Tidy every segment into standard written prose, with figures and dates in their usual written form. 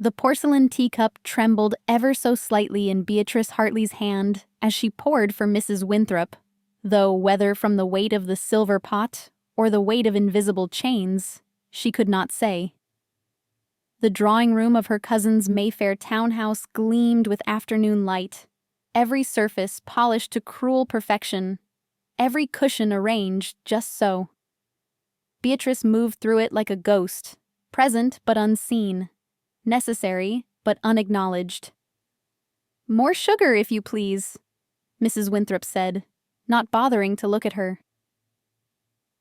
The porcelain teacup trembled ever so slightly in Beatrice Hartley's hand as she poured for Mrs. Winthrop, though whether from the weight of the silver pot or the weight of invisible chains, she could not say. The drawing room of her cousin's Mayfair townhouse gleamed with afternoon light, every surface polished to cruel perfection, every cushion arranged just so. Beatrice moved through it like a ghost, present but unseen, necessary but unacknowledged. "More sugar, if you please," Mrs. Winthrop said, not bothering to look at her.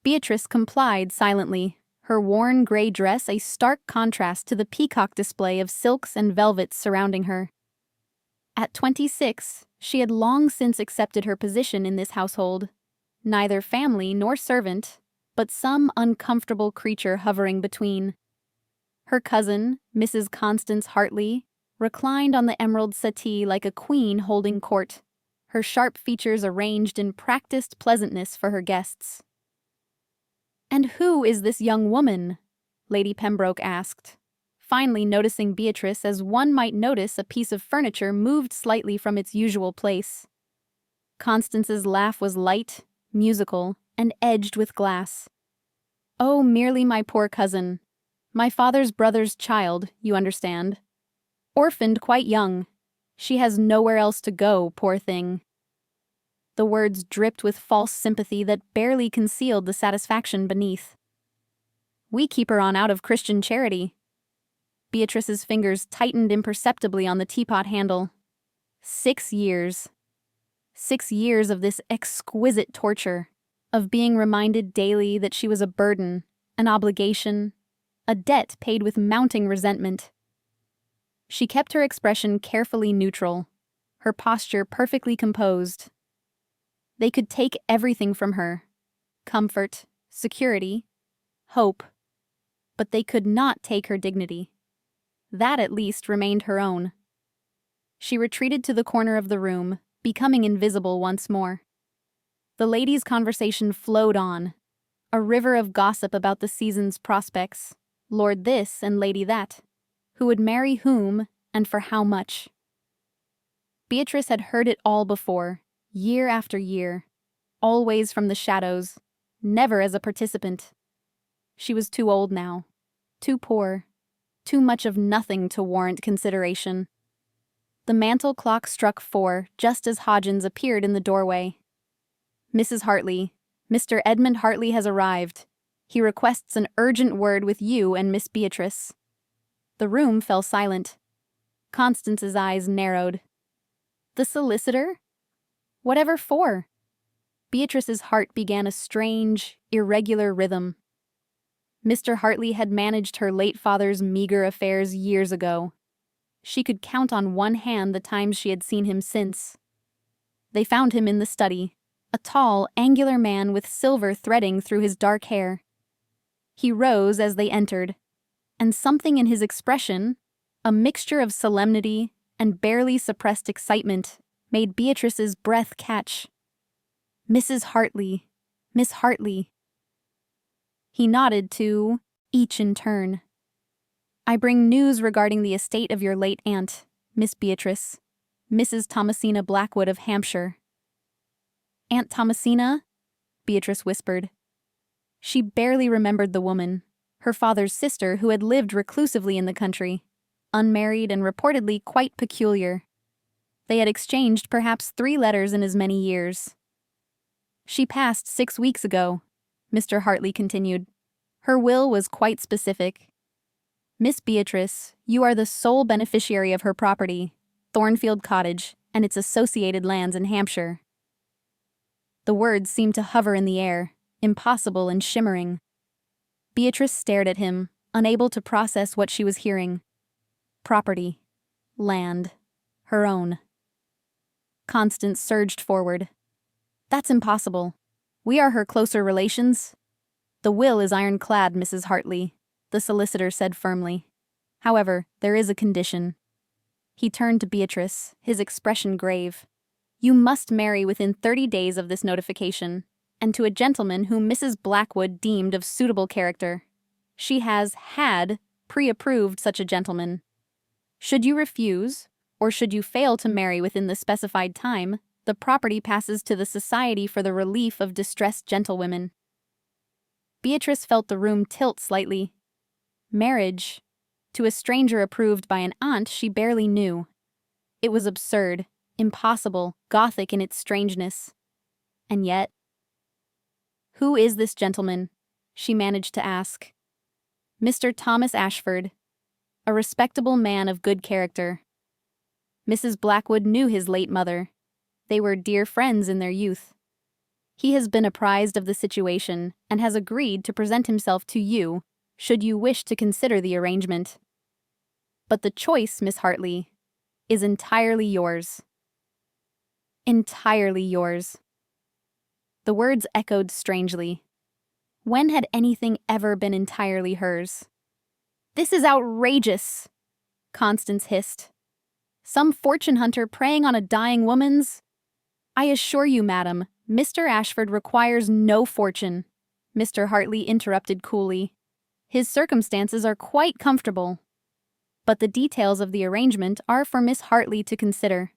Beatrice complied silently, her worn gray dress a stark contrast to the peacock display of silks and velvets surrounding her. At 26, she had long since accepted her position in this household, neither family nor servant, but some uncomfortable creature hovering between. Her cousin, Mrs. Constance Hartley, reclined on the emerald settee like a queen holding court, her sharp features arranged in practiced pleasantness for her guests. "And who is this young woman?" Lady Pembroke asked, finally noticing Beatrice as one might notice a piece of furniture moved slightly from its usual place. Constance's laugh was light, musical, and edged with glass. "Oh, merely my poor cousin. My father's brother's child, you understand. Orphaned quite young. She has nowhere else to go, poor thing." The words dripped with false sympathy that barely concealed the satisfaction beneath. "We keep her on out of Christian charity." Beatrice's fingers tightened imperceptibly on the teapot handle. 6 years. 6 years of this exquisite torture, of being reminded daily that she was a burden, an obligation, a debt paid with mounting resentment. She kept her expression carefully neutral, her posture perfectly composed. They could take everything from her: comfort, security, hope. But they could not take her dignity. That at least remained her own. She retreated to the corner of the room, becoming invisible once more. The ladies' conversation flowed on, a river of gossip about the season's prospects, Lord this and Lady that, who would marry whom and for how much. Beatrice had heard it all before, year after year, always from the shadows, never as a participant. She was too old now, too poor, too much of nothing to warrant consideration. The mantel clock struck 4 just as Hodgins appeared in the doorway. "Mrs. Hartley, Mr. Edmund Hartley has arrived. He requests an urgent word with you and Miss Beatrice." The room fell silent. Constance's eyes narrowed. "The solicitor? Whatever for?" Beatrice's heart began a strange, irregular rhythm. Mr. Hartley had managed her late father's meager affairs years ago. She could count on one hand the times she had seen him since. They found him in the study, a tall, angular man with silver threading through his dark hair. He rose as they entered, and something in his expression, a mixture of solemnity and barely suppressed excitement, made Beatrice's breath catch. "Mrs. Hartley, Miss Hartley." He nodded to each in turn. "I bring news regarding the estate of your late aunt, Miss Beatrice, Mrs. Thomasina Blackwood of Hampshire." "Aunt Thomasina?" Beatrice whispered. She barely remembered the woman, her father's sister who had lived reclusively in the country, unmarried and reportedly quite peculiar. They had exchanged perhaps 3 letters in as many years. "She passed 6 weeks ago," Mr. Hartley continued. "Her will was quite specific. Miss Beatrice, you are the sole beneficiary of her property, Thornfield Cottage, and its associated lands in Hampshire." The words seemed to hover in the air, impossible and shimmering. Beatrice stared at him, unable to process what she was hearing. Property. Land. Her own. Constance surged forward. "That's impossible. We are her closer relations." "The will is ironclad, Mrs. Hartley," the solicitor said firmly. "However, there is a condition." He turned to Beatrice, his expression grave. "You must marry within 30 days of this notification, and to a gentleman whom Mrs. Blackwood deemed of suitable character. She has had pre-approved such a gentleman." Should you refuse, or should you fail to marry within the specified time, the property passes to the Society for the Relief of Distressed Gentlewomen. Beatrice felt the room tilt slightly. Marriage, to a stranger approved by an aunt she barely knew. It was absurd, impossible, gothic in its strangeness. And yet, "Who is this gentleman?" she managed to ask. "Mr. Thomas Ashford, a respectable man of good character." Mrs. Blackwood knew his late mother. They were dear friends in their youth. "He has been apprised of the situation and has agreed to present himself to you, should you wish to consider the arrangement. But the choice, Miss Hartley, is entirely yours." Entirely yours. The words echoed strangely. When had anything ever been entirely hers? "This is outrageous," Constance hissed. "Some fortune hunter preying on a dying woman's—" "I assure you, madam, Mr. Ashford requires no fortune," Mr. Hartley interrupted coolly. "His circumstances are quite comfortable. But the details of the arrangement are for Miss Hartley to consider.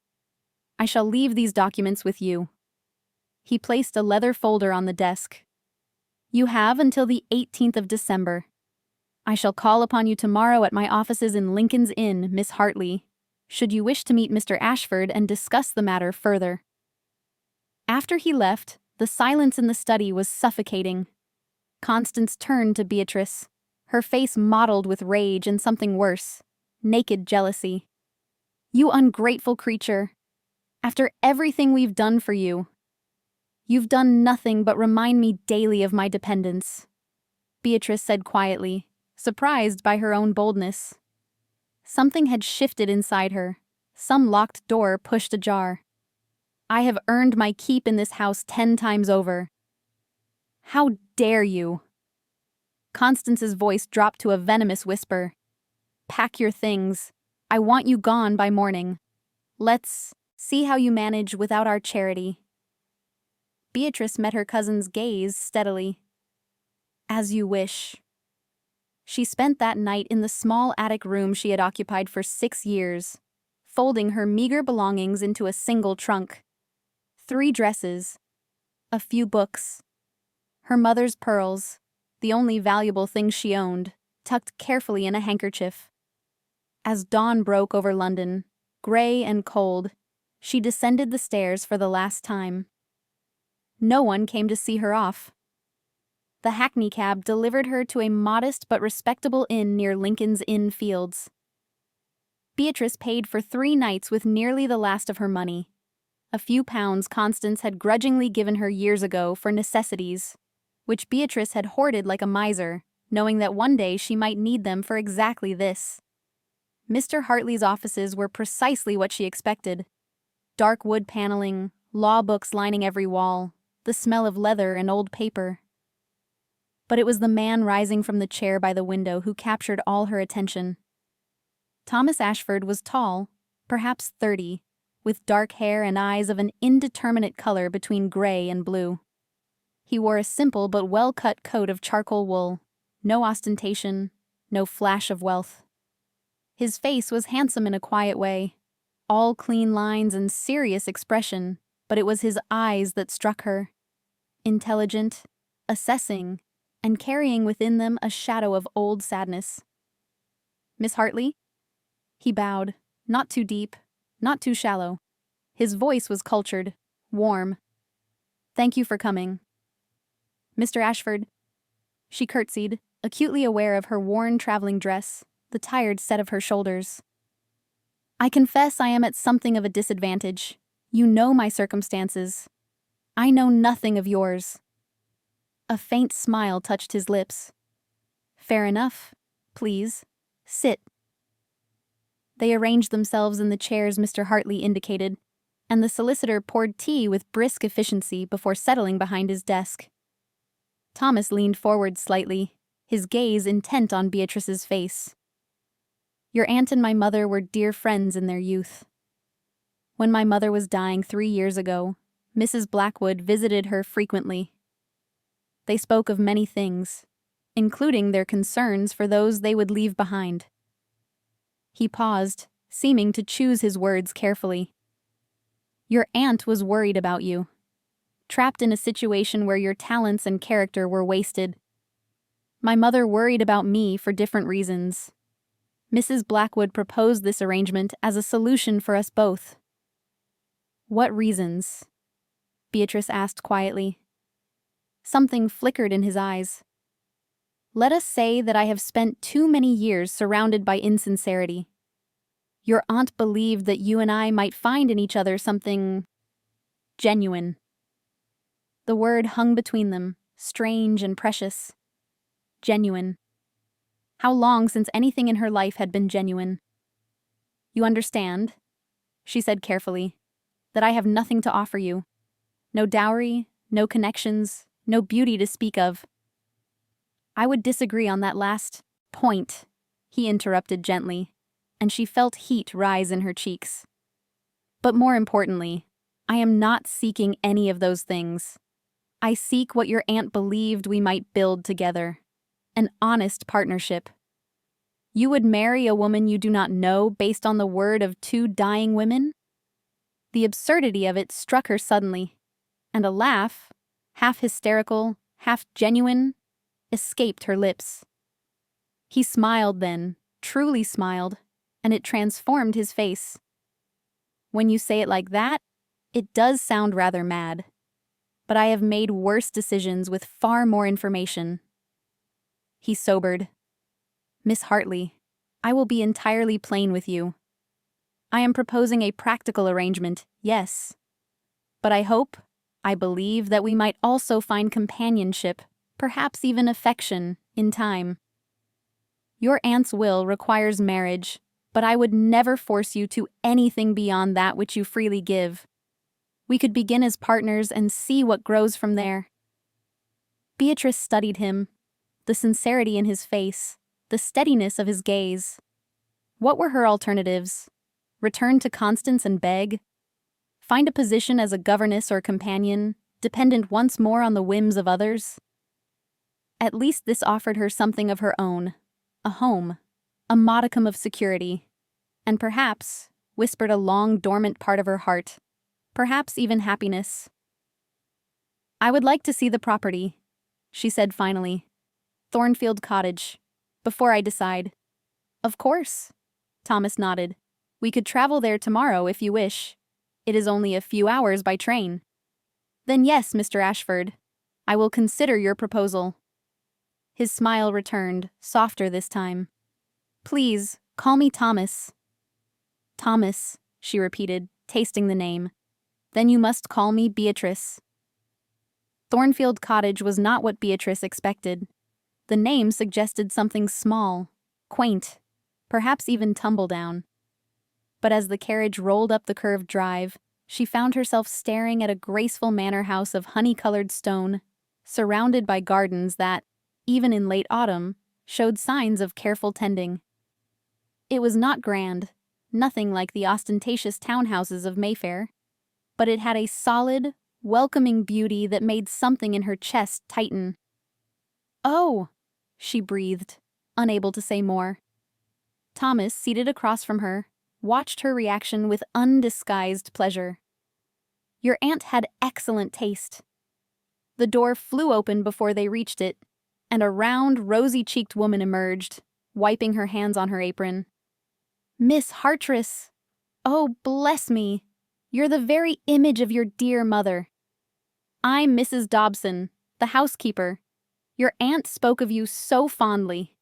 I shall leave these documents with you." He placed a leather folder on the desk. "You have until the 18th of December. I shall call upon you tomorrow at my offices in Lincoln's Inn, Miss Hartley, should you wish to meet Mr. Ashford and discuss the matter further." After he left, the silence in the study was suffocating. Constance turned to Beatrice, her face mottled with rage and something worse, naked jealousy. "You ungrateful creature! After everything we've done for you, you've done nothing but remind me daily of my dependence," Beatrice said quietly, surprised by her own boldness. Something had shifted inside her, some locked door pushed ajar. "I have earned my keep in this house 10 times over. How dare you?" Constance's voice dropped to a venomous whisper. "Pack your things. I want you gone by morning. Let's see how you manage without our charity." Beatrice met her cousin's gaze steadily. "As you wish." She spent that night in the small attic room she had occupied for 6 years, folding her meager belongings into a single trunk. 3 dresses, a few books, her mother's pearls, the only valuable things she owned, tucked carefully in a handkerchief. As dawn broke over London, gray and cold, she descended the stairs for the last time. No one came to see her off. The hackney cab delivered her to a modest but respectable inn near Lincoln's Inn Fields. Beatrice paid for 3 nights with nearly the last of her money. A few pounds Constance had grudgingly given her years ago for necessities, which Beatrice had hoarded like a miser, knowing that one day she might need them for exactly this. Mr. Hartley's offices were precisely what she expected. Dark wood paneling, law books lining every wall, the smell of leather and old paper. But it was the man rising from the chair by the window who captured all her attention. Thomas Ashford was tall, perhaps 30, with dark hair and eyes of an indeterminate color between gray and blue. He wore a simple but well-cut coat of charcoal wool, no ostentation, no flash of wealth. His face was handsome in a quiet way, all clean lines and serious expression, but it was his eyes that struck her. Intelligent, assessing, and carrying within them a shadow of old sadness. "Miss Hartley?" He bowed, not too deep, not too shallow. His voice was cultured, warm. "Thank you for coming." "Mr. Ashford?" She curtsied, acutely aware of her worn traveling dress, the tired set of her shoulders. "I confess I am at something of a disadvantage. You know my circumstances. I know nothing of yours." A faint smile touched his lips. "Fair enough. Please, sit." They arranged themselves in the chairs Mr. Hartley indicated, and the solicitor poured tea with brisk efficiency before settling behind his desk. Thomas leaned forward slightly, his gaze intent on Beatrice's face. "Your aunt and my mother were dear friends in their youth. When my mother was dying 3 years ago, Mrs. Blackwood visited her frequently. They spoke of many things, including their concerns for those they would leave behind." He paused, seeming to choose his words carefully. Your aunt was worried about you, trapped in a situation where your talents and character were wasted. My mother worried about me for different reasons. Mrs. Blackwood proposed this arrangement as a solution for us both. What reasons? Beatrice asked quietly. Something flickered in his eyes. Let us say that I have spent too many years surrounded by insincerity. Your aunt believed that you and I might find in each other something genuine. The word hung between them, strange and precious. Genuine. How long since anything in her life had been genuine? You understand, she said carefully, that I have nothing to offer you. No dowry, no connections, no beauty to speak of. I would disagree on that last point, he interrupted gently, and she felt heat rise in her cheeks. But more importantly, I am not seeking any of those things. I seek what your aunt believed we might build together. An honest partnership. You would marry a woman you do not know based on the word of two dying women? The absurdity of it struck her suddenly, and a laugh, half hysterical, half genuine, escaped her lips. He smiled then, truly smiled, and it transformed his face. When you say it like that, it does sound rather mad. But I have made worse decisions with far more information. He sobered. Miss Hartley, I will be entirely plain with you. I am proposing a practical arrangement, yes. But I believe that we might also find companionship, perhaps even affection, in time. Your aunt's will requires marriage, but I would never force you to anything beyond that which you freely give. We could begin as partners and see what grows from there. Beatrice studied him, the sincerity in his face, the steadiness of his gaze. What were her alternatives? Return to Constance and beg? Find a position as a governess or companion, dependent once more on the whims of others? At least this offered her something of her own, a home, a modicum of security, and perhaps whispered a long dormant part of her heart, perhaps even happiness. I would like to see the property, she said finally. Thornfield Cottage, before I decide. Of course, Thomas nodded. We could travel there tomorrow if you wish. It is only a few hours by train. Then yes, Mr. Ashford, I will consider your proposal. His smile returned, softer this time. Please, call me Thomas. Thomas, she repeated, tasting the name. Then you must call me Beatrice. Thornfield Cottage was not what Beatrice expected. The name suggested something small, quaint, perhaps even tumble-down. But as the carriage rolled up the curved drive, she found herself staring at a graceful manor house of honey-colored stone, surrounded by gardens that, even in late autumn, showed signs of careful tending. It was not grand, nothing like the ostentatious townhouses of Mayfair, but it had a solid, welcoming beauty that made something in her chest tighten. Oh, she breathed, unable to say more. Thomas, seated across from her, watched her reaction with undisguised pleasure. Your aunt had excellent taste. The door flew open before they reached it, and a round, rosy-cheeked woman emerged, wiping her hands on her apron. Miss Hartress! Oh, bless me! You're the very image of your dear mother. I'm Mrs. Dobson, the housekeeper. Your aunt spoke of you so fondly.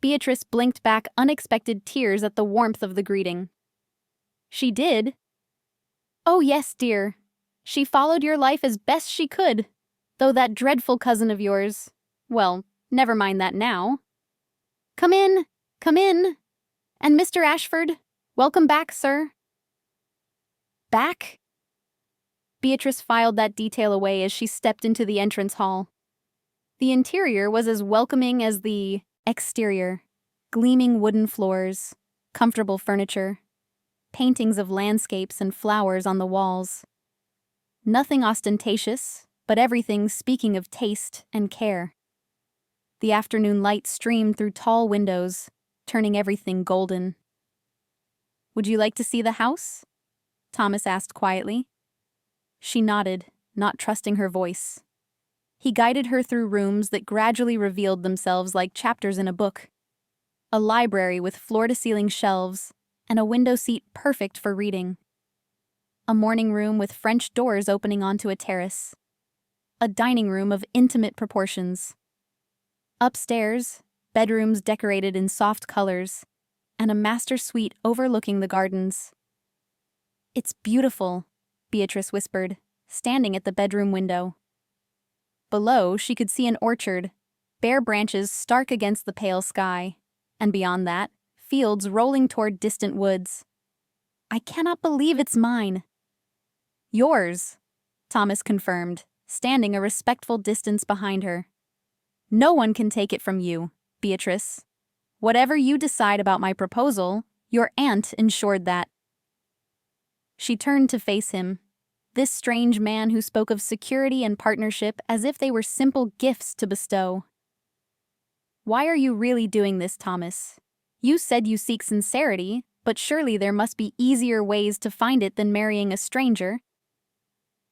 Beatrice blinked back unexpected tears at the warmth of the greeting. She did? Oh yes, dear. She followed your life as best she could, though that dreadful cousin of yours, well, never mind that now. Come in, come in. And Mr. Ashford, welcome back, sir. Back? Beatrice filed that detail away as she stepped into the entrance hall. The interior was as welcoming as the exterior. Gleaming wooden floors, comfortable furniture, paintings of landscapes and flowers on the walls. Nothing ostentatious, but everything speaking of taste and care. The afternoon light streamed through tall windows, turning everything golden. Would you like to see the house? Thomas asked quietly. She nodded, not trusting her voice. He guided her through rooms that gradually revealed themselves like chapters in a book. A library with floor-to-ceiling shelves and a window seat perfect for reading. A morning room with French doors opening onto a terrace. A dining room of intimate proportions. Upstairs, bedrooms decorated in soft colors, and a master suite overlooking the gardens. "It's beautiful," Beatrice whispered, standing at the bedroom window. Below, she could see an orchard, bare branches stark against the pale sky, and beyond that, fields rolling toward distant woods. "I cannot believe it's mine." "Yours," Thomas confirmed, standing a respectful distance behind her. "No one can take it from you, Beatrice. Whatever you decide about my proposal, your aunt ensured that." She turned to face him, this strange man who spoke of security and partnership as if they were simple gifts to bestow. "Why are you really doing this, Thomas? You said you seek sincerity, but surely there must be easier ways to find it than marrying a stranger."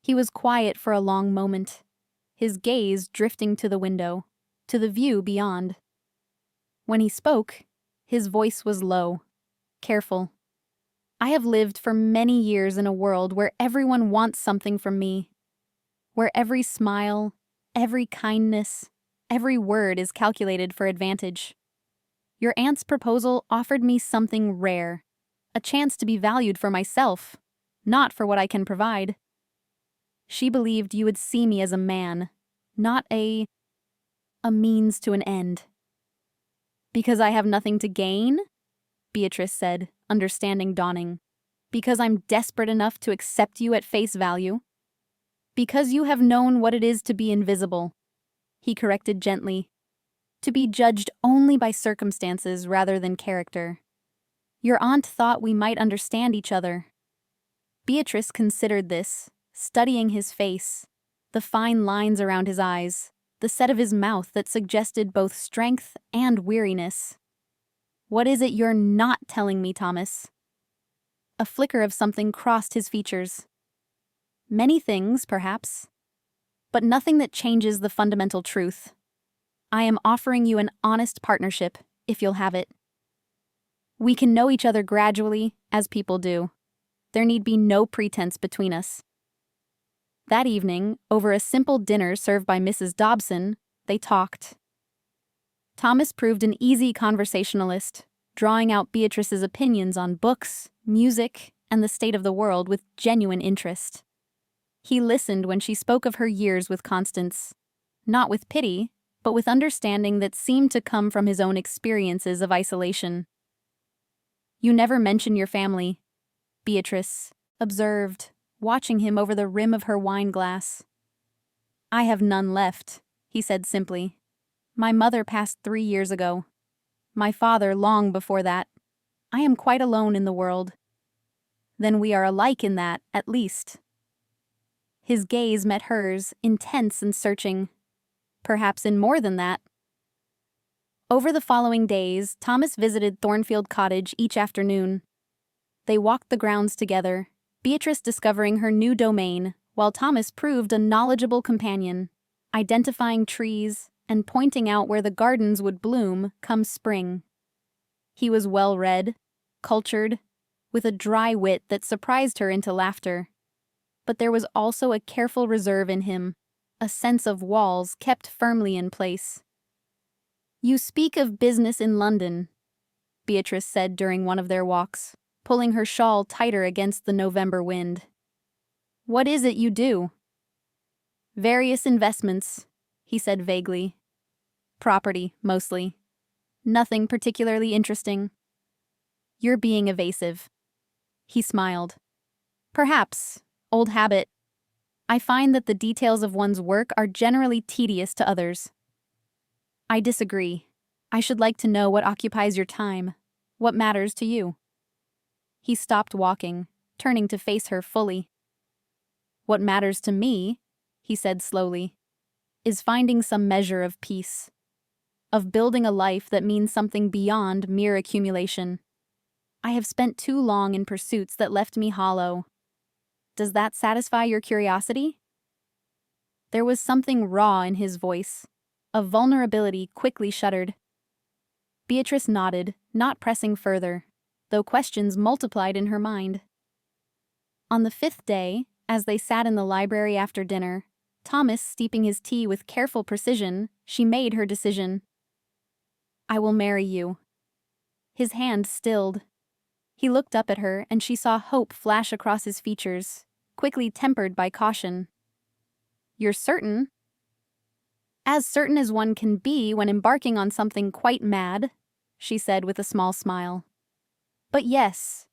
He was quiet for a long moment, his gaze drifting to the window, to the view beyond. When he spoke, his voice was low, careful. "I have lived for many years in a world where everyone wants something from me, where every smile, every kindness, every word is calculated for advantage. Your aunt's proposal offered me something rare, a chance to be valued for myself, not for what I can provide. She believed you would see me as a man, not a means to an end." "Because I have nothing to gain?" Beatrice said, understanding dawning. "Because I'm desperate enough to accept you at face value?" "Because you have known what it is to be invisible," he corrected gently. "To be judged only by circumstances rather than character. Your aunt thought we might understand each other." Beatrice considered this, studying his face, the fine lines around his eyes, the set of his mouth that suggested both strength and weariness. "What is it you're not telling me, Thomas?" A flicker of something crossed his features. "Many things, perhaps, but nothing that changes the fundamental truth. I am offering you an honest partnership, if you'll have it. We can know each other gradually, as people do. There need be no pretense between us." That evening, over a simple dinner served by Mrs. Dobson, they talked. Thomas proved an easy conversationalist, drawing out Beatrice's opinions on books, music, and the state of the world with genuine interest. He listened when she spoke of her years with Constance, not with pity, but with understanding that seemed to come from his own experiences of isolation. "You never mention your family," Beatrice observed, watching him over the rim of her wine glass. "I have none left," he said simply. "My mother passed 3 years ago. My father long before that. I am quite alone in the world." "Then we are alike in that, at least." His gaze met hers, intense and searching. "Perhaps in more than that." Over the following days, Thomas visited Thornfield Cottage each afternoon. They walked the grounds together, Beatrice discovering her new domain, while Thomas proved a knowledgeable companion, identifying trees and pointing out where the gardens would bloom come spring. He was well-read, cultured, with a dry wit that surprised her into laughter. But there was also a careful reserve in him, a sense of walls kept firmly in place. "You speak of business in London," Beatrice said during one of their walks, pulling her shawl tighter against the November wind. "What is it you do?" "Various investments," he said vaguely. "Property, mostly. Nothing particularly interesting." "You're being evasive." He smiled. "Perhaps. Old habit. I find that the details of one's work are generally tedious to others." "I disagree. I should like to know what occupies your time, what matters to you." He stopped walking, turning to face her fully. "What matters to me," he said slowly, "is finding some measure of peace, of building a life that means something beyond mere accumulation. I have spent too long in pursuits that left me hollow. Does that satisfy your curiosity?" There was something raw in his voice. A vulnerability quickly shuddered. Beatrice nodded, not pressing further, though questions multiplied in her mind. On the fifth day, as they sat in the library after dinner, Thomas steeping his tea with careful precision, she made her decision. "I will marry you." His hand stilled. He looked up at her and she saw hope flash across his features, quickly tempered by caution. "You're certain?" "As certain as one can be when embarking on something quite mad," she said with a small smile. "But yes,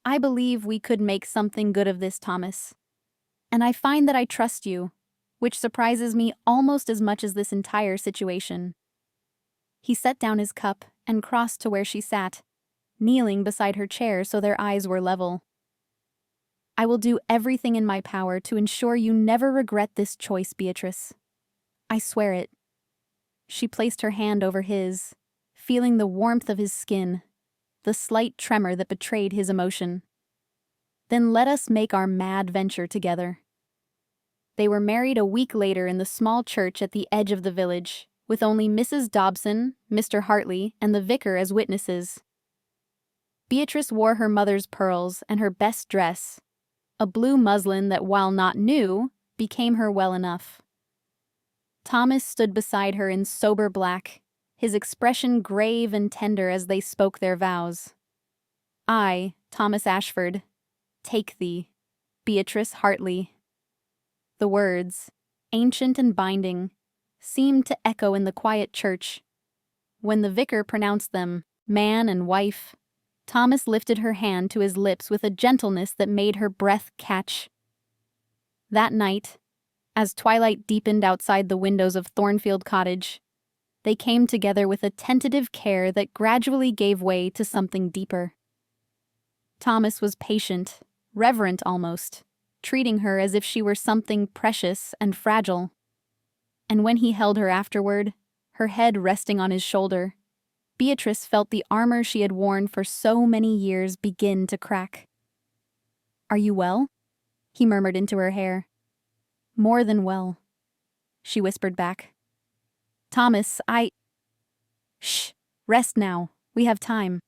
I believe we could make something good of this, Thomas. And I find that I trust you, which surprises me almost as much as this entire situation." He set down his cup and crossed to where she sat, kneeling beside her chair so their eyes were level. "I will do everything in my power to ensure you never regret this choice, Beatrice. I swear it." She placed her hand over his, feeling the warmth of his skin, the slight tremor that betrayed his emotion. "Then let us make our mad venture together." They were married a week later in the small church at the edge of the village, with only Mrs. Dobson, Mr. Hartley, and the vicar as witnesses. Beatrice wore her mother's pearls and her best dress, a blue muslin that, while not new, became her well enough. Thomas stood beside her in sober black, his expression grave and tender as they spoke their vows. "I, Thomas Ashford, take thee, Beatrice Hartley." The words, ancient and binding, seemed to echo in the quiet church. When the vicar pronounced them man and wife, Thomas lifted her hand to his lips with a gentleness that made her breath catch. That night, as twilight deepened outside the windows of Thornfield Cottage, they came together with a tentative care that gradually gave way to something deeper. Thomas was patient, reverent almost, treating her as if she were something precious and fragile. And when he held her afterward, her head resting on his shoulder, Beatrice felt the armor she had worn for so many years begin to crack. "Are you well?" he murmured into her hair. "More than well," she whispered back. "Thomas, Shh, rest now, we have time."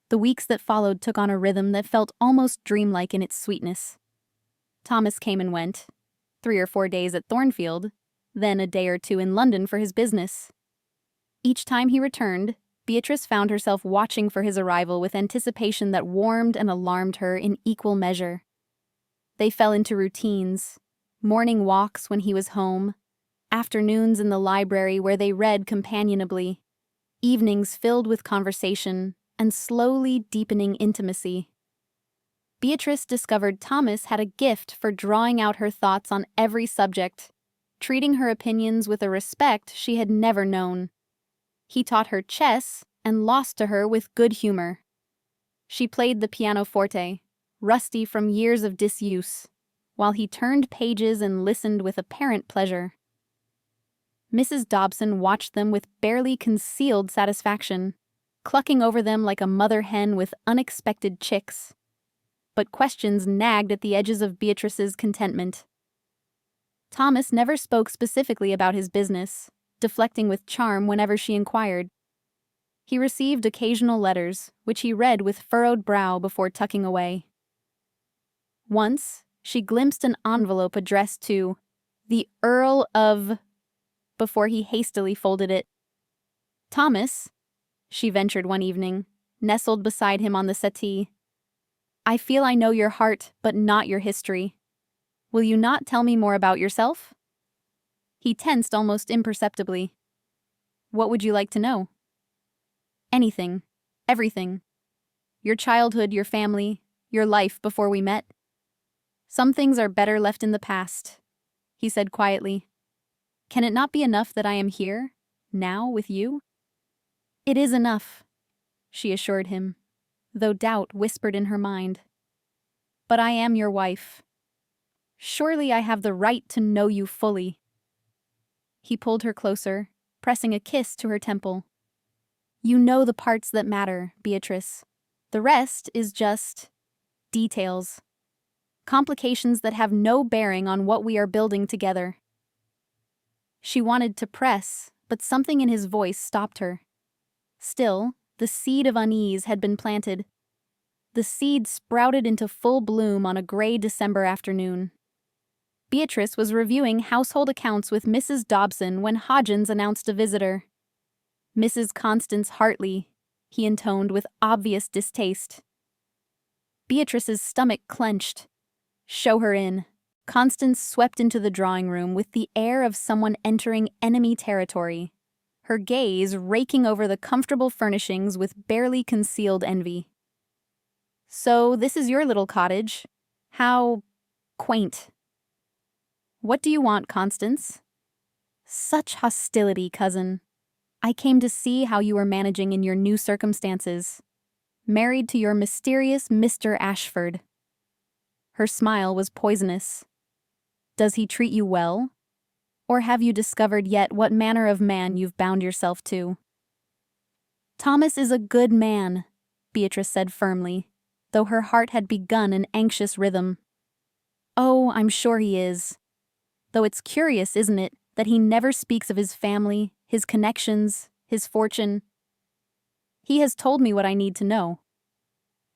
The weeks that followed took on a rhythm that felt almost dreamlike in its sweetness. Thomas came and went, 3 or 4 days at Thornfield, then a day or 2 in London for his business. Each time he returned, Beatrice found herself watching for his arrival with anticipation that warmed and alarmed her in equal measure. They fell into routines, morning walks when he was home, afternoons in the library where they read companionably, evenings filled with conversation and slowly deepening intimacy. Beatrice discovered Thomas had a gift for drawing out her thoughts on every subject, treating her opinions with a respect she had never known. He taught her chess and lost to her with good humor. She played the pianoforte, rusty from years of disuse, while he turned pages and listened with apparent pleasure. Mrs. Dobson watched them with barely concealed satisfaction, clucking over them like a mother hen with unexpected chicks. But questions nagged at the edges of Beatrice's contentment. Thomas never spoke specifically about his business, deflecting with charm whenever she inquired. He received occasional letters, which he read with furrowed brow before tucking away. Once, she glimpsed an envelope addressed to the Earl of, before he hastily folded it. "Thomas," she ventured one evening, nestled beside him on the settee, "I feel I know your heart, but not your history. Will you not tell me more about yourself?" He tensed almost imperceptibly. "What would you like to know?" "Anything. Everything. Your childhood, your family, your life before we met. Some things are better left in the past," he said quietly. "Can it not be enough that I am here, now, with you?" "It is enough," she assured him, though doubt whispered in her mind. "But I am your wife. Surely I have the right to know you fully." He pulled her closer, pressing a kiss to her temple. "You know the parts that matter, Beatrice. The rest is just details. Complications that have no bearing on what we are building together. She wanted to press, but something in his voice stopped her. Still, the seed of unease had been planted. The seed sprouted into full bloom on a gray December afternoon. Beatrice was reviewing household accounts with Mrs. Dobson when Hodgins announced a visitor. Mrs. Constance Hartley, he intoned with obvious distaste. Beatrice's stomach clenched. Show her in. Constance swept into the drawing room with the air of someone entering enemy territory, her gaze raking over the comfortable furnishings with barely concealed envy. So this is your little cottage. How quaint. What do you want, Constance? Such hostility, cousin. I came to see how you were managing in your new circumstances. Married to your mysterious Mr. Ashford. Her smile was poisonous. Does he treat you well? Or have you discovered yet what manner of man you've bound yourself to? Thomas is a good man, Beatrice said firmly, though her heart had begun an anxious rhythm. Oh, I'm sure he is. Though it's curious, isn't it, that he never speaks of his family, his connections, his fortune. He has told me what I need to know.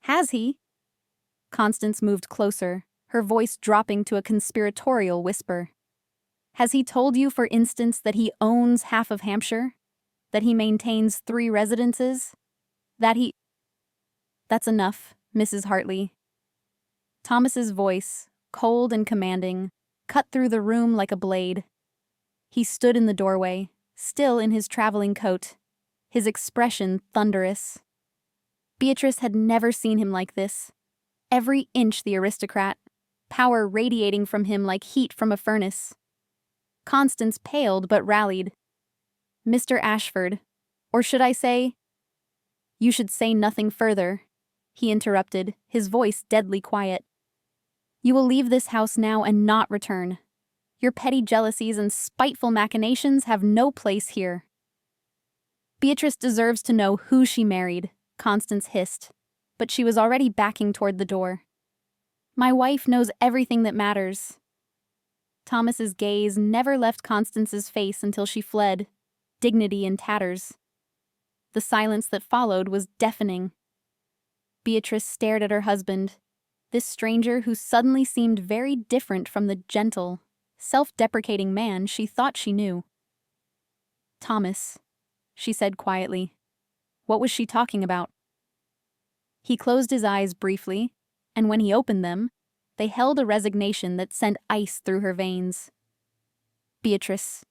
Has he? Constance moved closer, her voice dropping to a conspiratorial whisper. Has he told you, for instance, that he owns half of Hampshire? That he maintains 3 residences? That's enough, Mrs. Hartley. Thomas's voice, cold and commanding, cut through the room like a blade. He stood in the doorway, still in his traveling coat, his expression thunderous. Beatrice had never seen him like this. Every inch the aristocrat, power radiating from him like heat from a furnace. Constance paled but rallied. Mr. Ashford, or should I say? You should say nothing further, he interrupted, his voice deadly quiet. You will leave this house now and not return. Your petty jealousies and spiteful machinations have no place here. Beatrice deserves to know who she married, Constance hissed, but she was already backing toward the door. My wife knows everything that matters. Thomas's gaze never left Constance's face until she fled, dignity in tatters. The silence that followed was deafening. Beatrice stared at her husband, this stranger who suddenly seemed very different from the gentle, self-deprecating man she thought she knew. Thomas, she said quietly. What was she talking about? He closed his eyes briefly, and when he opened them, they held a resignation that sent ice through her veins. Beatrice.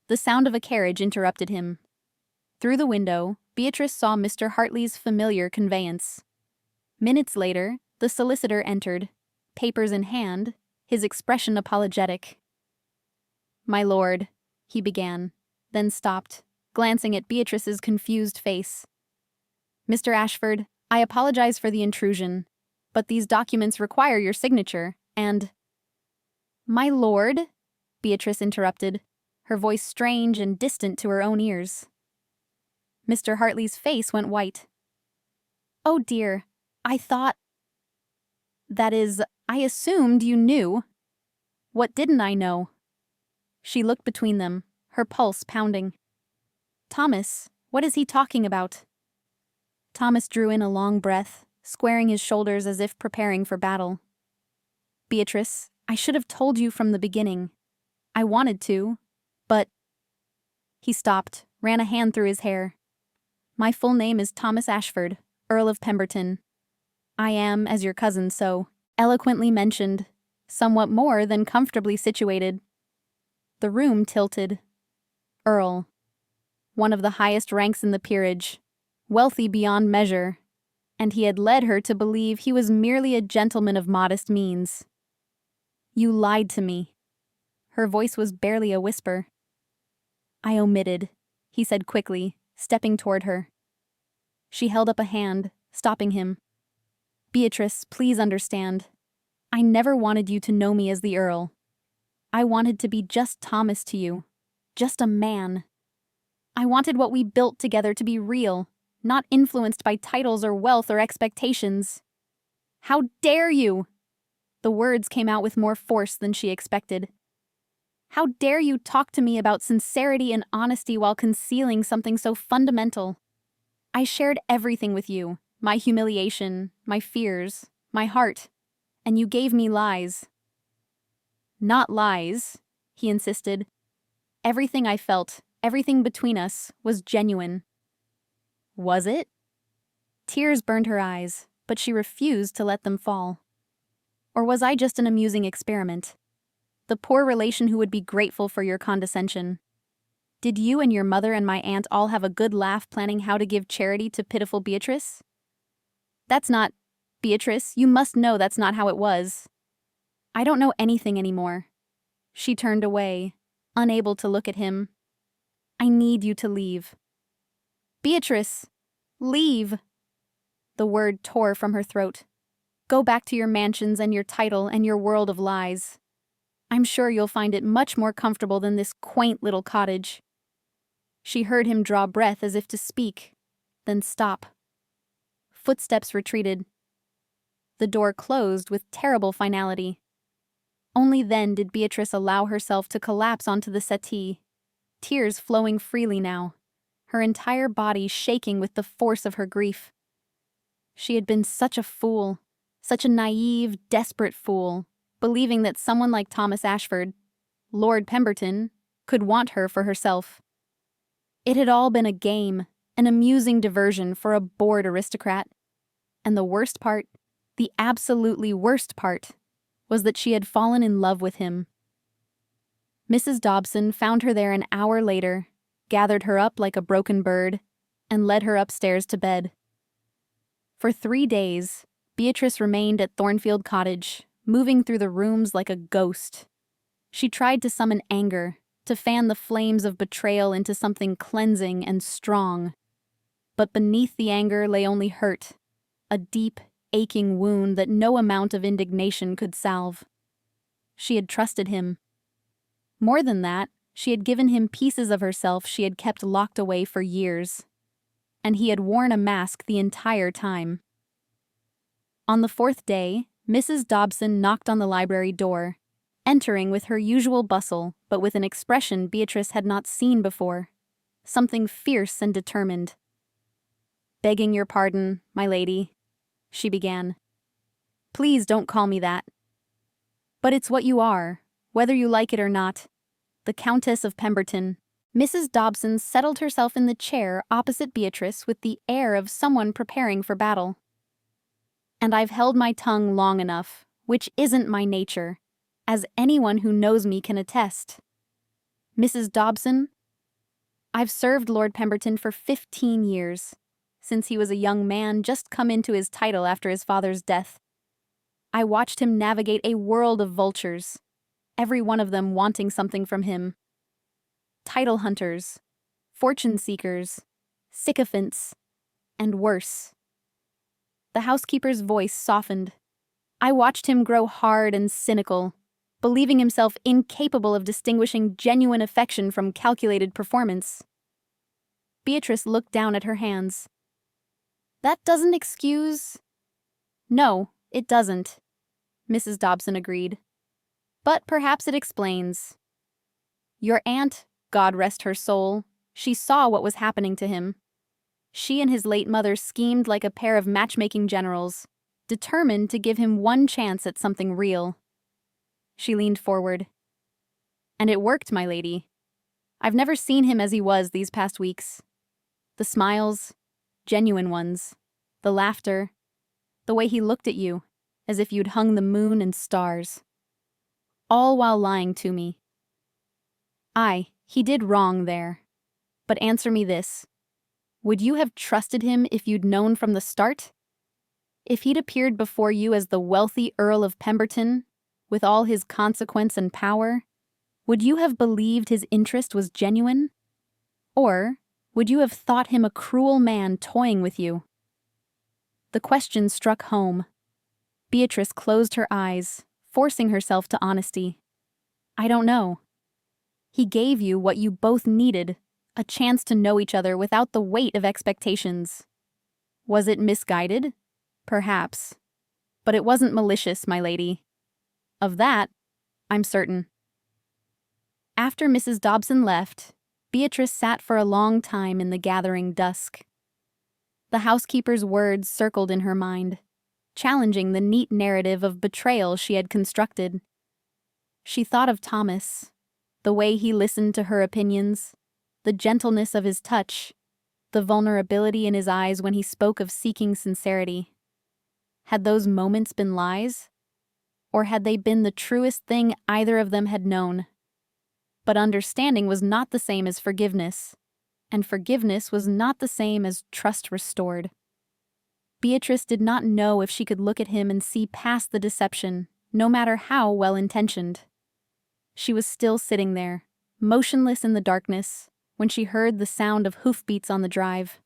The sound of a carriage interrupted him. Through the window, Beatrice saw Mr. Hartley's familiar conveyance. Minutes later, the solicitor entered, papers in hand, his expression apologetic. My lord, he began, then stopped, glancing at Beatrice's confused face. Mr. Ashford, I apologize for the intrusion, but these documents require your signature, and— My lord, Beatrice interrupted, her voice strange and distant to her own ears. Mr. Hartley's face went white. Oh dear, I thought— That is, I assumed you knew. What didn't I know? She looked between them, her pulse pounding. Thomas, what is he talking about? Thomas drew in a long breath, squaring his shoulders as if preparing for battle. Beatrice, I should have told you from the beginning. I wanted to, but— He stopped, ran a hand through his hair. My full name is Thomas Ashford, Earl of Pemberton. I am, as your cousin so eloquently mentioned, somewhat more than comfortably situated. The room tilted. Earl. One of the highest ranks in the peerage, wealthy beyond measure, and he had led her to believe he was merely a gentleman of modest means. You lied to me. Her voice was barely a whisper. I omitted, he said quickly, stepping toward her. She held up a hand, stopping him. Beatrice, please understand. I never wanted you to know me as the Earl. I wanted to be just Thomas to you, just a man. I wanted what we built together to be real, not influenced by titles or wealth or expectations. How dare you? The words came out with more force than she expected. How dare you talk to me about sincerity and honesty while concealing something so fundamental? I shared everything with you, my humiliation, my fears, my heart, and you gave me lies. Not lies, he insisted. Everything I felt, everything between us, was genuine. Was it? Tears burned her eyes, but she refused to let them fall. Or was I just an amusing experiment? The poor relation who would be grateful for your condescension? Did you and your mother and my aunt all have a good laugh planning how to give charity to pitiful Beatrice? That's not... Beatrice, you must know that's not how it was. I don't know anything anymore. She turned away, unable to look at him. I need you to leave. Beatrice, leave. The word tore from her throat. Go back to your mansions and your title and your world of lies. I'm sure you'll find it much more comfortable than this quaint little cottage. She heard him draw breath as if to speak, then stop. Footsteps retreated. The door closed with terrible finality. Only then did Beatrice allow herself to collapse onto the settee, tears flowing freely now, her entire body shaking with the force of her grief. She had been such a fool, such a naive, desperate fool, believing that someone like Thomas Ashford, Lord Pemberton, could want her for herself. It had all been a game, an amusing diversion for a bored aristocrat. And the worst part, the absolutely worst part, was that she had fallen in love with him. Mrs. Dobson found her there an hour later, gathered her up like a broken bird, and led her upstairs to bed. For 3 days, Beatrice remained at Thornfield Cottage, moving through the rooms like a ghost. She tried to summon anger, to fan the flames of betrayal into something cleansing and strong. But beneath the anger lay only hurt, a deep, aching wound that no amount of indignation could salve. She had trusted him. More than that, she had given him pieces of herself she had kept locked away for years. And he had worn a mask the entire time. On the 4th day, Mrs. Dobson knocked on the library door, entering with her usual bustle, but with an expression Beatrice had not seen before, something fierce and determined. "Begging your pardon, my lady," she began. "Please don't call me that. But it's what you are, whether you like it or not. The Countess of Pemberton." Mrs. Dobson settled herself in the chair opposite Beatrice with the air of someone preparing for battle. "And I've held my tongue long enough, which isn't my nature, as anyone who knows me can attest. Mrs. Dobson, I've served Lord Pemberton for 15 years, since he was a young man just come into his title after his father's death. I watched him navigate a world of vultures, every one of them wanting something from him. Title hunters, fortune seekers, sycophants, and worse." The housekeeper's voice softened. "I watched him grow hard and cynical, believing himself incapable of distinguishing genuine affection from calculated performance." Beatrice looked down at her hands. "That doesn't excuse—" "No, it doesn't," Mrs. Dobson agreed. "But perhaps it explains. Your aunt, God rest her soul, she saw what was happening to him. She and his late mother schemed like a pair of matchmaking generals, determined to give him one chance at something real." She leaned forward. "And it worked, my lady. I've never seen him as he was these past weeks. The smiles, genuine ones, the laughter, the way he looked at you, as if you'd hung the moon and stars. All while lying to me. Aye, he did wrong there. But answer me this. Would you have trusted him if you'd known from the start? If he'd appeared before you as the wealthy Earl of Pemberton, with all his consequence and power, would you have believed his interest was genuine? Or would you have thought him a cruel man toying with you?" The question struck home. Beatrice closed her eyes, forcing herself to honesty. "I don't know. He gave you what you both needed, a chance to know each other without the weight of expectations, Was it misguided? Perhaps. But it wasn't malicious, my lady. Of that, I'm certain. After Mrs. Dobson left, Beatrice sat for a long time in the gathering dusk. The housekeeper's words circled in her mind, challenging the neat narrative of betrayal she had constructed. She thought of Thomas, the way he listened to her opinions, the gentleness of his touch, the vulnerability in his eyes when he spoke of seeking sincerity. Had those moments been lies? Or had they been the truest thing either of them had known? But understanding was not the same as forgiveness, and forgiveness was not the same as trust restored. Beatrice did not know if she could look at him and see past the deception, no matter how well-intentioned. She was still sitting there, motionless in the darkness, when she heard the sound of hoofbeats on the drive.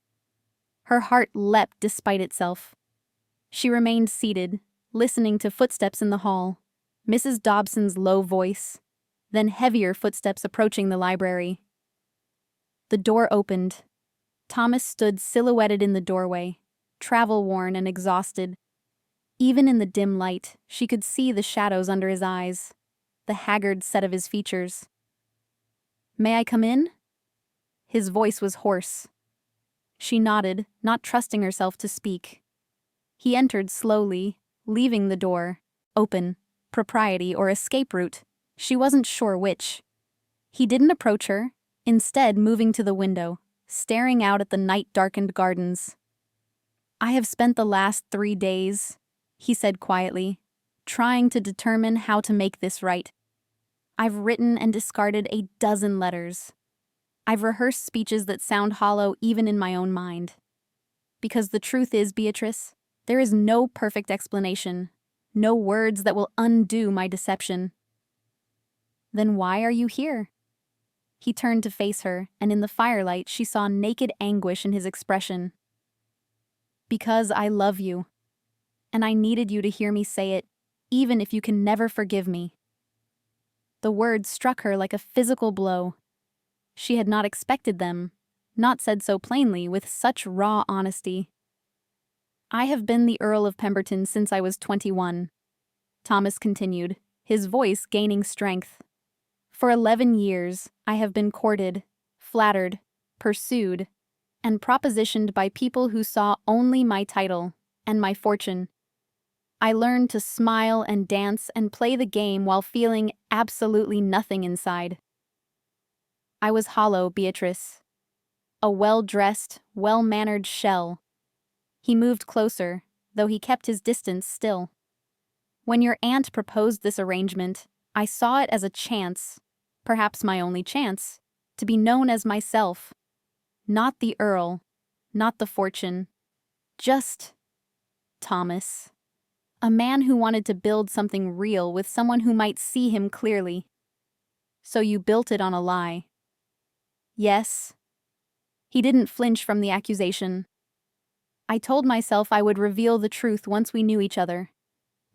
Her heart leapt despite itself. She remained seated, listening to footsteps in the hall, Mrs. Dobson's low voice, then heavier footsteps approaching the library. The door opened. Thomas stood silhouetted in the doorway, travel-worn and exhausted. Even in the dim light, she could see the shadows under his eyes, the haggard set of his features. "May I come in?" His voice was hoarse. She nodded, not trusting herself to speak. He entered slowly, leaving the door open, propriety or escape route. She wasn't sure which. He didn't approach her, instead moving to the window, staring out at the night-darkened gardens. "I have spent the last 3 days," he said quietly, "trying to determine how to make this right. I've written and discarded a dozen letters. I've rehearsed speeches that sound hollow even in my own mind. Because the truth is, Beatrice, there is no perfect explanation, no words that will undo my deception." "Then why are you here?" He turned to face her, and in the firelight she saw naked anguish in his expression. "Because I love you. And I needed you to hear me say it, even if you can never forgive me." The words struck her like a physical blow. She had not expected them, not said so plainly, with such raw honesty. "I have been the Earl of Pemberton since I was 21, Thomas continued, his voice gaining strength. "For 11 years, I have been courted, flattered, pursued, and propositioned by people who saw only my title and my fortune. I learned to smile and dance and play the game while feeling absolutely nothing inside. I was hollow, Beatrice. A well-dressed, well-mannered shell." He moved closer, though he kept his distance still. "When your aunt proposed this arrangement, I saw it as a chance, perhaps my only chance, to be known as myself. Not the Earl, not the fortune. Just Thomas. A man who wanted to build something real with someone who might see him clearly. So you built it on a lie." "Yes." He didn't flinch from the accusation. "I told myself I would reveal the truth once we knew each other.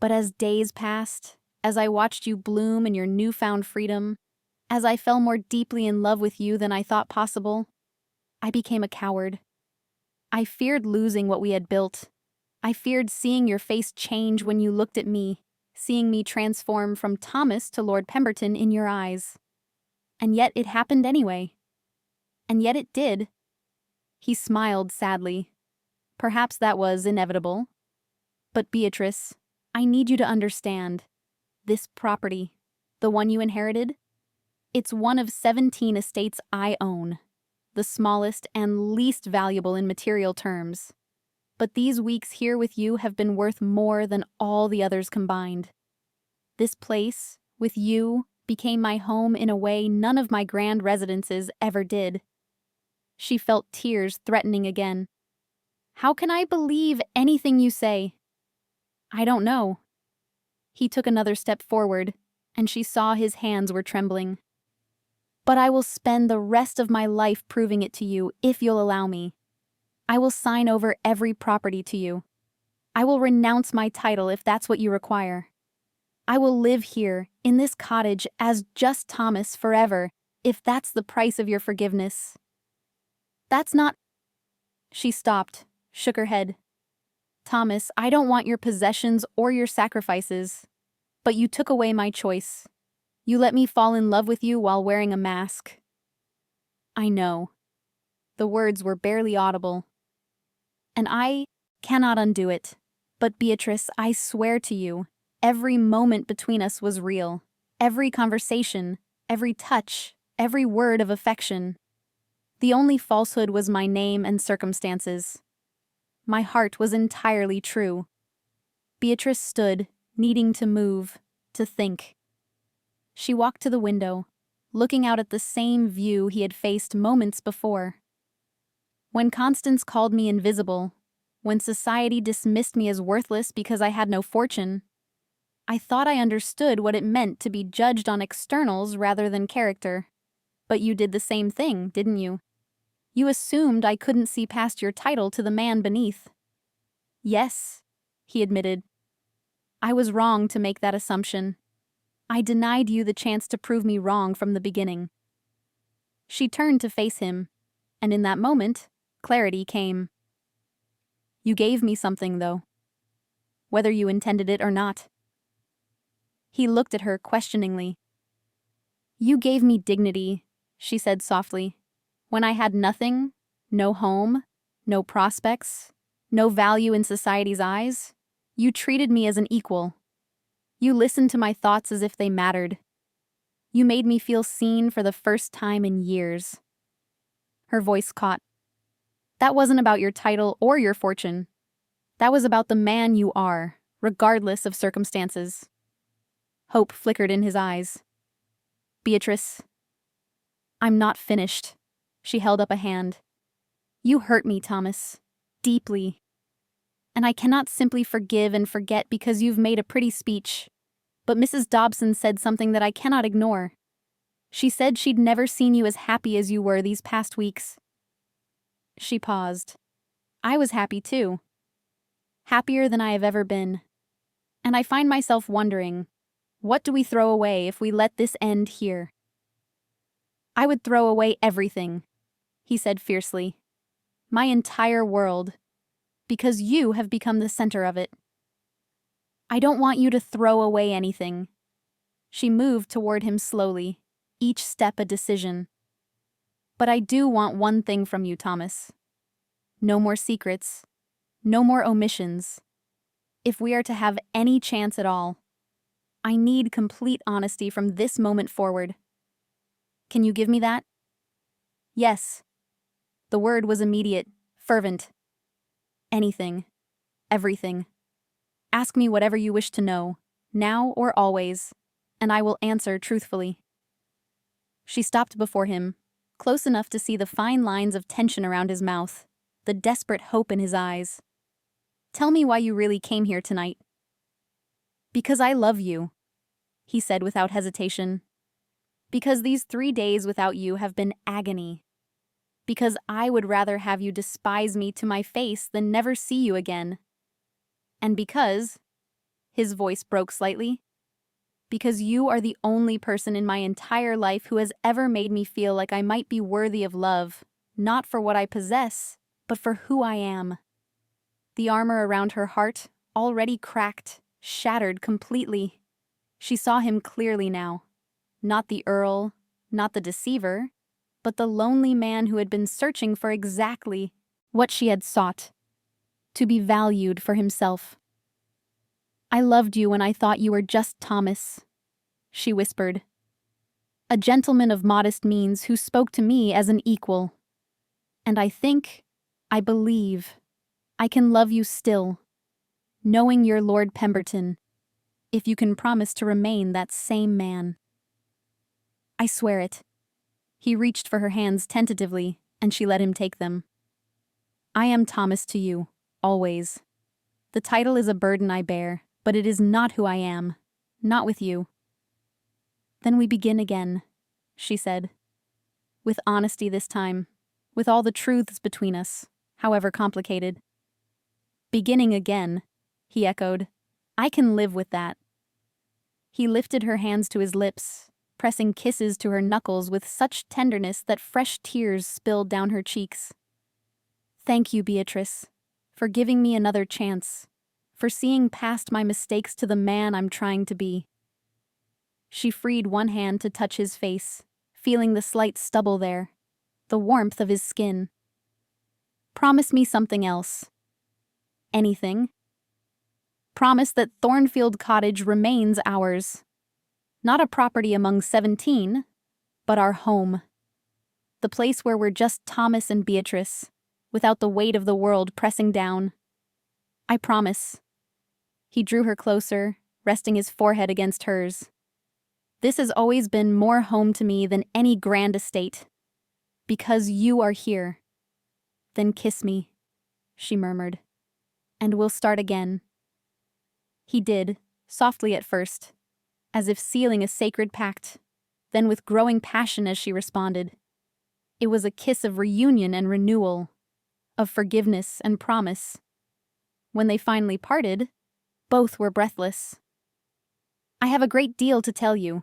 But as days passed, as I watched you bloom in your newfound freedom, as I fell more deeply in love with you than I thought possible, I became a coward. I feared losing what we had built. I feared seeing your face change when you looked at me, seeing me transform from Thomas to Lord Pemberton in your eyes. And yet it happened anyway. And yet it did." He smiled sadly. "Perhaps that was inevitable. But Beatrice, I need you to understand. This property, the one you inherited, it's one of 17 estates I own, the smallest and least valuable in material terms. But these weeks here with you have been worth more than all the others combined. This place, with you, became my home in a way none of my grand residences ever did." She felt tears threatening again. "How can I believe anything you say?" "I don't know." He took another step forward, and she saw his hands were trembling. "But I will spend the rest of my life proving it to you, if you'll allow me. I will sign over every property to you. I will renounce my title if that's what you require. I will live here, in this cottage, as just Thomas forever, if that's the price of your forgiveness." "That's not—" She stopped, shook her head. Thomas, I don't want your possessions or your sacrifices. But you took away my choice. You let me fall in love with you while wearing a mask. I know. The words were barely audible. And I cannot undo it. But Beatrice, I swear to you, every moment between us was real. Every conversation, every touch, every word of affection. The only falsehood was my name and circumstances. My heart was entirely true. Beatrice stood, needing to move, to think. She walked to the window, looking out at the same view he had faced moments before. When Constance called me invisible, when society dismissed me as worthless because I had no fortune, I thought I understood what it meant to be judged on externals rather than character. But you did the same thing, didn't you? You assumed I couldn't see past your title to the man beneath. Yes, he admitted. I was wrong to make that assumption. I denied you the chance to prove me wrong from the beginning. She turned to face him, and in that moment, clarity came. You gave me something, though. Whether you intended it or not. He looked at her questioningly. You gave me dignity, she said softly. When I had nothing, no home, no prospects, no value in society's eyes, you treated me as an equal. You listened to my thoughts as if they mattered. You made me feel seen for the first time in years. Her voice caught. That wasn't about your title or your fortune. That was about the man you are, regardless of circumstances. Hope flickered in his eyes. Beatrice, I'm not finished. She held up a hand. You hurt me, Thomas. Deeply. And I cannot simply forgive and forget because you've made a pretty speech. But Mrs. Dobson said something that I cannot ignore. She said she'd never seen you as happy as you were these past weeks. She paused. I was happy too. Happier than I have ever been. And I find myself wondering, what do we throw away if we let this end here? I would throw away everything, he said fiercely. My entire world. Because you have become the center of it. I don't want you to throw away anything. She moved toward him slowly, each step a decision. But I do want one thing from you, Thomas. No more secrets. No more omissions. If we are to have any chance at all, I need complete honesty from this moment forward. Can you give me that? Yes. The word was immediate, fervent. Anything. Everything. Ask me whatever you wish to know, now or always, and I will answer truthfully. She stopped before him, close enough to see the fine lines of tension around his mouth, the desperate hope in his eyes. Tell me why you really came here tonight. Because I love you, he said without hesitation. Because these 3 days without you have been agony. Because I would rather have you despise me to my face than never see you again. And because, his voice broke slightly, because you are the only person in my entire life who has ever made me feel like I might be worthy of love, not for what I possess, but for who I am. The armor around her heart, already cracked, shattered completely. She saw him clearly now. Not the Earl, not the deceiver, but the lonely man who had been searching for exactly what she had sought. To be valued for himself. I loved you when I thought you were just Thomas, she whispered. A gentleman of modest means who spoke to me as an equal. And I believe, I can love you still, knowing you're Lord Pemberton, if you can promise to remain that same man. I swear it. He reached for her hands tentatively, and she let him take them. I am Thomas to you, always. The title is a burden I bear, but it is not who I am, not with you. Then we begin again, she said. With honesty this time, with all the truths between us, however complicated. Beginning again, he echoed. I can live with that. He lifted her hands to his lips, pressing kisses to her knuckles with such tenderness that fresh tears spilled down her cheeks. Thank you, Beatrice. for giving me another chance, for seeing past my mistakes to the man I'm trying to be. She freed one hand to touch his face, feeling the slight stubble there, the warmth of his skin. Promise me something else. Anything. Promise that Thornfield Cottage remains ours. Not a property among 17, but our home. The place where we're just Thomas and Beatrice, without the weight of the world pressing down. I promise. He drew her closer, resting his forehead against hers. This has always been more home to me than any grand estate. Because you are here. Then kiss me, she murmured, and we'll start again. He did, softly at first, as if sealing a sacred pact, then with growing passion as she responded. It was a kiss of reunion and renewal, of forgiveness and promise. When they finally parted, both were breathless. I have a great deal to tell you,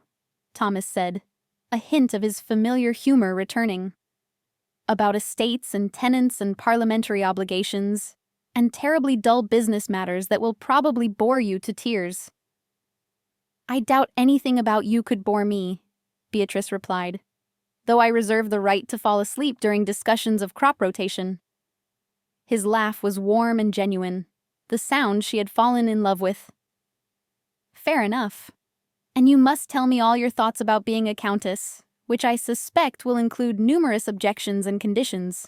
Thomas said, a hint of his familiar humor returning. About estates and tenants and parliamentary obligations, and terribly dull business matters that will probably bore you to tears. I doubt anything about you could bore me, Beatrice replied, though I reserve the right to fall asleep during discussions of crop rotation. His laugh was warm and genuine, the sound she had fallen in love with. Fair enough. And you must tell me all your thoughts about being a countess, which I suspect will include numerous objections and conditions.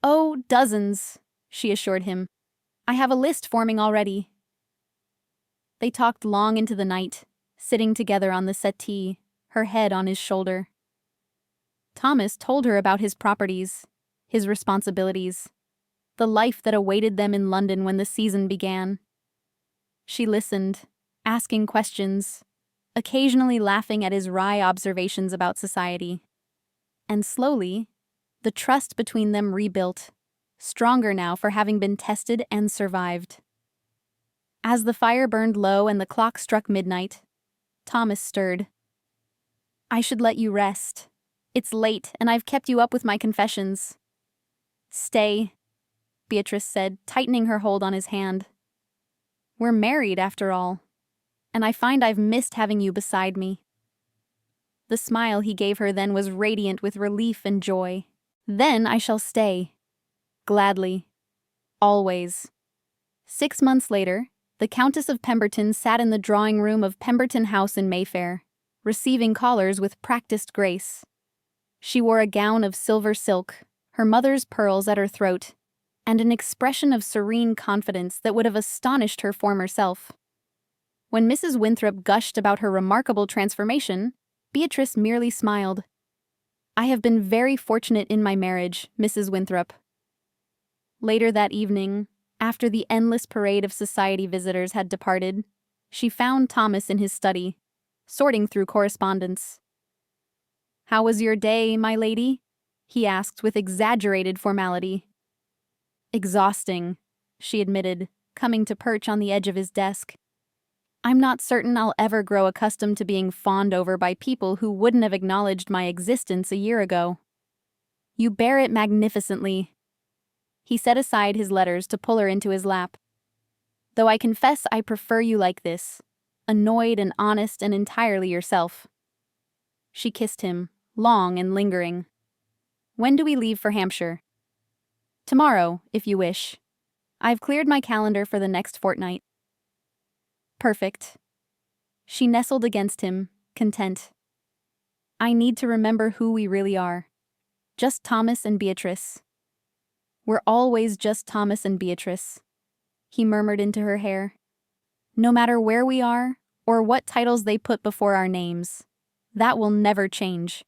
Oh, dozens, she assured him. I have a list forming already. They talked long into the night, sitting together on the settee, her head on his shoulder. Thomas told her about his properties, his responsibilities, the life that awaited them in London when the season began. She listened, asking questions, occasionally laughing at his wry observations about society. And slowly, the trust between them rebuilt, stronger now for having been tested and survived. As the fire burned low and the clock struck midnight, Thomas stirred. I should let you rest. It's late, and I've kept you up with my confessions. Stay, Beatrice said, tightening her hold on his hand. We're married, after all, and I find I've missed having you beside me. The smile he gave her then was radiant with relief and joy. Then I shall stay. Gladly. Always. 6 months later, the Countess of Pemberton sat in the drawing room of Pemberton House in Mayfair, receiving callers with practiced grace. She wore a gown of silver silk, her mother's pearls at her throat, and an expression of serene confidence that would have astonished her former self. When Mrs. Winthrop gushed about her remarkable transformation, Beatrice merely smiled. I have been very fortunate in my marriage, Mrs. Winthrop. Later that evening, after the endless parade of society visitors had departed, she found Thomas in his study, sorting through correspondence. How was your day, my lady? He asked with exaggerated formality. Exhausting, she admitted, coming to perch on the edge of his desk. I'm not certain I'll ever grow accustomed to being fawned over by people who wouldn't have acknowledged my existence a year ago. You bear it magnificently. He set aside his letters to pull her into his lap. Though I confess I prefer you like this, annoyed and honest and entirely yourself. She kissed him, long and lingering. When do we leave for Hampshire? Tomorrow, if you wish. I've cleared my calendar for the next fortnight. Perfect. She nestled against him, content. I need to remember who we really are. Just Thomas and Beatrice. We're always just Thomas and Beatrice, he murmured into her hair. No matter where we are, or what titles they put before our names, that will never change.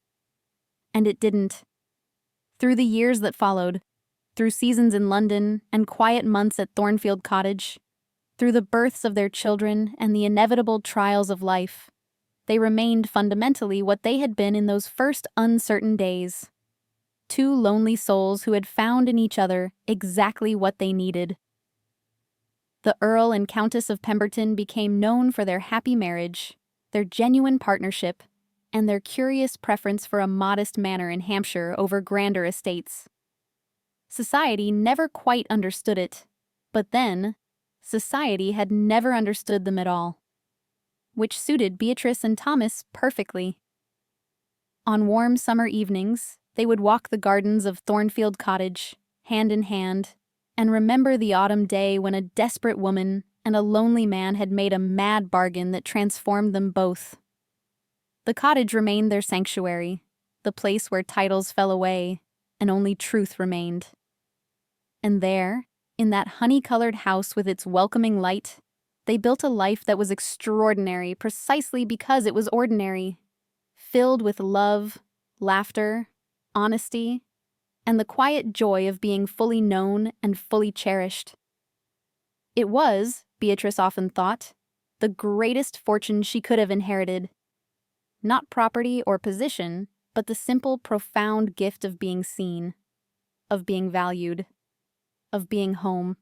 And it didn't. Through the years that followed, through seasons in London and quiet months at Thornfield Cottage, through the births of their children and the inevitable trials of life, they remained fundamentally what they had been in those first uncertain days. Two lonely souls who had found in each other exactly what they needed. The Earl and Countess of Pemberton became known for their happy marriage, their genuine partnership, and their curious preference for a modest manor in Hampshire over grander estates. Society never quite understood it. But then, society had never understood them at all, which suited Beatrice and Thomas perfectly. On warm summer evenings, they would walk the gardens of Thornfield Cottage, hand in hand, and remember the autumn day when a desperate woman and a lonely man had made a mad bargain that transformed them both. The cottage remained their sanctuary, the place where titles fell away and only truth remained. And there, in that honey-colored house with its welcoming light, they built a life that was extraordinary precisely because it was ordinary, filled with love, laughter, honesty, and the quiet joy of being fully known and fully cherished. It was, Beatrice often thought, the greatest fortune she could have inherited. Not property or position, but the simple, profound gift of being seen, of being valued, of being home.